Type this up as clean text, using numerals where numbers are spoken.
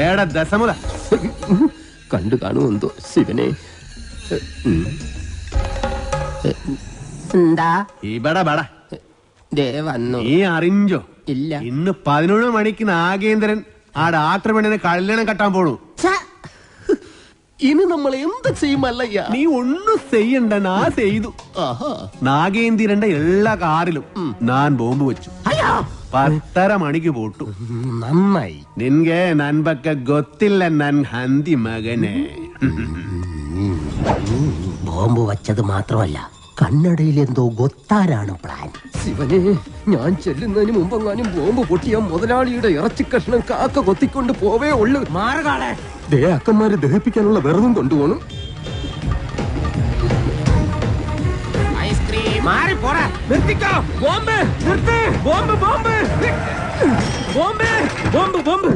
ഏടാ ദശമുല കണ്ടു കാണുമെന്തോ ശിവനെ. എന്താ ഇവിടെ ബട ദേ വന്നു. നീ അറിഞ്ചോ? ഇല്ല. ഇന്ന് 11 മണിക്ക് നാഗേന്ദ്രൻ ആ ഡാക്ടർ പെണ്ണിനെ കല്യാണം കെട്ടാൻ പോണു. ഇനി നമ്മൾ എന്ത് ചെയ്യുമല്ലയ്യ? നീ ഒന്നും ചെയ്യണ്ട, നാ ചെയ്തു. നാഗേന്ദ്രന്റെ എല്ലാ കാറിലും ഞാൻ ബോംബ് വെച്ചു. 10:30 മണിക്ക് പോട്ടു. നന്നായി. നിൻಗೆ ನನ್ ಬಗ್ಗೆ ಗೊತ್ತಿಲ್ಲ ನನ್ ಹಂದಿ മകനെ. ബോംബ് വച്ചത് മാത്രമല്ല, കണ്ണടയിൽ എന്തോ ഗൊത്താരാണ് പ്ലാൻ. ശിവനെ, ഞാൻ ചെല്ലുന്നതിന് മുമ്പെങ്ങാനും ബോംബ് പൊട്ടിയ മുതലാളിയുടെ ഇറച്ചി കഷ്ണം കാക്ക കൊത്തിക്കൊണ്ട് പോവേ ഉള്ളു. മാറുകാളെ അക്കന്മാരെ ദഹിപ്പിക്കാനുള്ള വെറുതും കൊണ്ടുപോകണം. നിർത്തിക്കോ. ബോംബ് നിർത്ത്. Bomb bomb bomb bomb bomb.